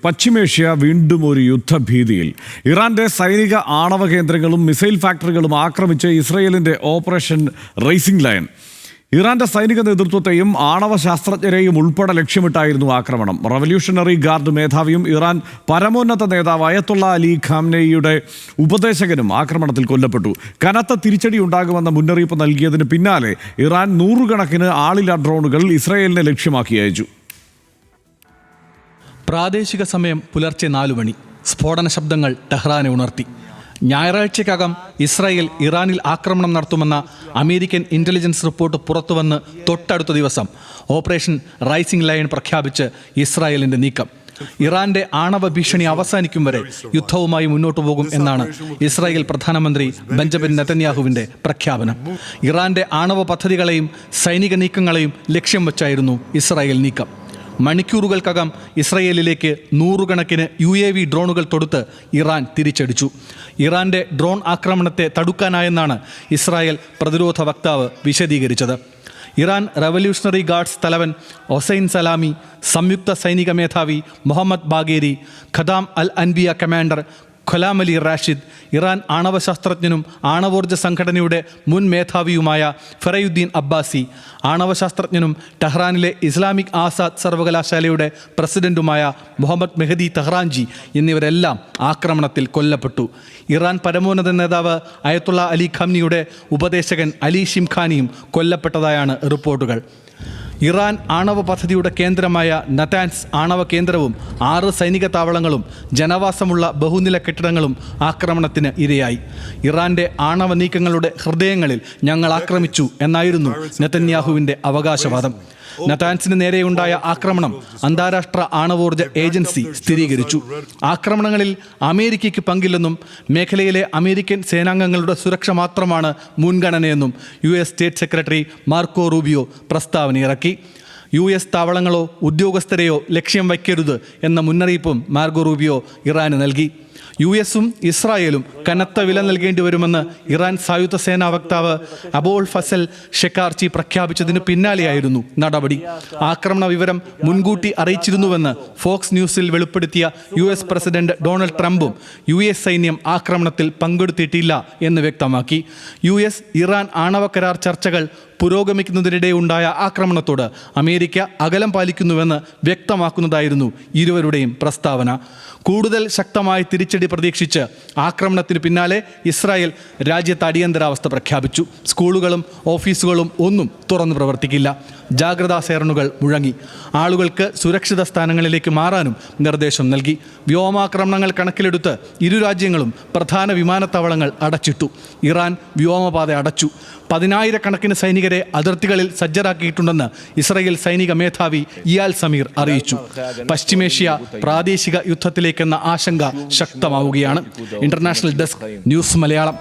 പശ്ചിമേഷ്യ വീണ്ടും ഒരു യുദ്ധഭീതിയിൽ. ഇറാന്റെ സൈനിക ആണവ കേന്ദ്രങ്ങളും മിസൈൽ ഫാക്ടറികളും ആക്രമിച്ച് ഇസ്രയേലിന്റെ ഓപ്പറേഷൻ റൈസിംഗ് ലയൺ. ഇറാന്റെ സൈനിക നേതൃത്വത്തെയും ആണവ ശാസ്ത്രജ്ഞരെയും ഉൾപ്പെടെ ലക്ഷ്യമിട്ടായിരുന്നു ആക്രമണം. റവല്യൂഷണറി ഗാർഡ് മേധാവിയും ഇറാൻ പരമോന്നത നേതാവ് അയത്തുള്ള അലി ഖാംനെയിയുടെ ഉപദേശകനും ആക്രമണത്തിൽ കൊല്ലപ്പെട്ടു. കനത്ത തിരിച്ചടി ഉണ്ടാകുമെന്ന മുന്നറിയിപ്പ് നൽകിയതിന് പിന്നാലെ ഇറാൻ നൂറുകണക്കിന് ആളില്ലാ ഡ്രോണുകൾ ഇസ്രയേലിനെ ലക്ഷ്യമാക്കി അയച്ചു. പ്രാദേശിക സമയം പുലർച്ചെ 4 മണി. സ്ഫോടന ശബ്ദങ്ങൾ ടെഹ്റാനെ ഉണർത്തി. ഞായറാഴ്ചയ്ക്കകം ഇസ്രായേൽ ഇറാനിൽ ആക്രമണം നടത്തുമെന്ന അമേരിക്കൻ ഇന്റലിജൻസ് റിപ്പോർട്ട് പുറത്തുവന്ന് തൊട്ടടുത്ത ദിവസം ഓപ്പറേഷൻ റൈസിംഗ് ലയൺ പ്രഖ്യാപിച്ച് ഇസ്രായേലിന്റെ നീക്കം. ഇറാന്റെ ആണവ ഭീഷണി അവസാനിക്കും വരെ യുദ്ധവുമായി മുന്നോട്ടു പോകും എന്നാണ് ഇസ്രായേൽ പ്രധാനമന്ത്രി ബെഞ്ചമിൻ നെതന്യാഹുവിന്റെ പ്രഖ്യാപനം. ഇറാന്റെ ആണവ പദ്ധതികളെയും സൈനിക നീക്കങ്ങളെയും ലക്ഷ്യം വച്ചായിരുന്നു ഇസ്രായേൽ നീക്കം. മണിക്കൂറുകൾക്കകം ഇസ്രയേലിലേക്ക് നൂറുകണക്കിന് UAV ഡ്രോണുകൾ തൊടുത്ത് ഇറാൻ തിരിച്ചടിച്ചു. ഇറാന്റെ ഡ്രോൺ ആക്രമണത്തെ തടുക്കാനായെന്നാണ് ഇസ്രായേൽ പ്രതിരോധ വക്താവ് വിശദീകരിച്ചത്. ഇറാൻ റവല്യൂഷണറി ഗാർഡ്സ് തലവൻ ഹൊസൈൻ സലാമി, സംയുക്ത സൈനിക മേധാവി മുഹമ്മദ് ബാഗേരി, ഖദാം അൽ അൻബിയ കമാൻഡർ ഖൊലാം അലി റാഷിദ്, ഇറാൻ ആണവശാസ്ത്രജ്ഞനും ആണവോർജ്ജ സംഘടനയുടെ മുൻ മേധാവിയുമായ ഫെറയുദ്ദീൻ അബ്ബാസി, ആണവശാസ്ത്രജ്ഞനും ടെഹ്റാനിലെ ഇസ്ലാമിക് ആസാദ് സർവകലാശാലയുടെ പ്രസിഡന്റുമായ മുഹമ്മദ് മെഹദി തെഹ്റാൻജി എന്നിവരെല്ലാം ആക്രമണത്തിൽ കൊല്ലപ്പെട്ടു. ഇറാൻ പരമോന്നത നേതാവ് അയത്തുള്ള അലി ഖാംനിയുടെ ഉപദേശകൻ അലി ഷിംഖാനിയും കൊല്ലപ്പെട്ടതായാണ് റിപ്പോർട്ടുകൾ. ഇറാൻ ആണവ പദ്ധതിയുടെ കേന്ദ്രമായ നതാൻസ് ആണവ കേന്ദ്രവും 6 സൈനിക താവളങ്ങളും ജനവാസമുള്ള ബഹുനില കെട്ടിടങ്ങളും ആക്രമണത്തിന് ഇരയായി. ഇറാന്റെ ആണവ നീക്കങ്ങളുടെ ഹൃദയങ്ങളിൽ ഞങ്ങൾ ആക്രമിച്ചു എന്നായിരുന്നു നെതന്യാഹുവിന്റെ അവകാശവാദം. നതാൻസിന് നേരെയുണ്ടായ ആക്രമണം അന്താരാഷ്ട്ര ആണവോർജ്ജ ഏജൻസി സ്ഥിരീകരിച്ചു. ആക്രമണങ്ങളിൽ അമേരിക്കയ്ക്ക് പങ്കില്ലെന്നും മേഖലയിലെ അമേരിക്കൻ സേനാംഗങ്ങളുടെ സുരക്ഷ മാത്രമാണ് മുൻഗണനയെന്നും US state secretary Marco Rubio പ്രസ്താവന ഇറക്കി. US താവളങ്ങളോ ഉദ്യോഗസ്ഥരെയോ ലക്ഷ്യം വയ്ക്കരുത് എന്ന മുന്നറിയിപ്പും മാർക്കോ റൂബിയോ ഇറാന് നൽകി. US-ഉം ഇസ്രായേലും കനത്ത വില നൽകേണ്ടി വരുമെന്ന് ഇറാൻ സായുധ സേനാ വക്താവ് അബോൾ ഫസൽ ഷെക്കാർച്ചി പ്രഖ്യാപിച്ചതിന് പിന്നാലെയായിരുന്നു നടപടി. ആക്രമണ വിവരം മുൻകൂട്ടി അറിയിച്ചിരുന്നുവെന്ന് ഫോക്സ് ന്യൂസിൽ വെളിപ്പെടുത്തിയ US പ്രസിഡന്റ് ഡൊണാൾഡ് ട്രംപും US സൈന്യം ആക്രമണത്തിൽ പങ്കെടുത്തിട്ടില്ല എന്ന് വ്യക്തമാക്കി. US ഇറാൻ ആണവ കരാർ ചർച്ചകൾ പുരോഗമിക്കുന്നതിനിടെ ഉണ്ടായ ആക്രമണത്തോട് അമേരിക്ക അകലം പാലിക്കുന്നുവെന്ന് വ്യക്തമാക്കുന്നതായിരുന്നു ഇരുവരുടെയും പ്രസ്താവന. കൂടുതൽ ശക്തമായ തിരിച്ചടി പ്രതീക്ഷിച്ച് ആക്രമണത്തിന് പിന്നാലെ ഇസ്രായേൽ രാജ്യത്ത് അടിയന്തരാവസ്ഥ പ്രഖ്യാപിച്ചു. സ്കൂളുകളും ഓഫീസുകളും ഒന്നും തുറന്നു പ്രവർത്തിക്കില്ല. ജാഗ്രതാ സൈറണുകൾ മുഴങ്ങി. ആളുകൾക്ക് സുരക്ഷിത സ്ഥാനങ്ങളിലേക്ക് മാറാനും നിർദ്ദേശം നൽകി. വ്യോമാക്രമണങ്ങൾ കണക്കിലെടുത്ത് ഇരു രാജ്യങ്ങളും പ്രധാന വിമാനത്താവളങ്ങൾ അടച്ചിട്ടു. ഇറാൻ വ്യോമപാത അടച്ചു. 10,000 സൈനികരെ അതിർത്തികളിൽ സജ്ജരാക്കിയിട്ടുണ്ടെന്ന് ഇസ്രായേൽ സൈനിക മേധാവി ഇയാൽ സമീർ അറിയിച്ചു. പശ്ചിമേഷ്യ പ്രാദേശിക യുദ്ധത്തിലേക്കെന്ന ആശങ്ക ശക്തമാവുകയാണ്. International desk, news Malayalam.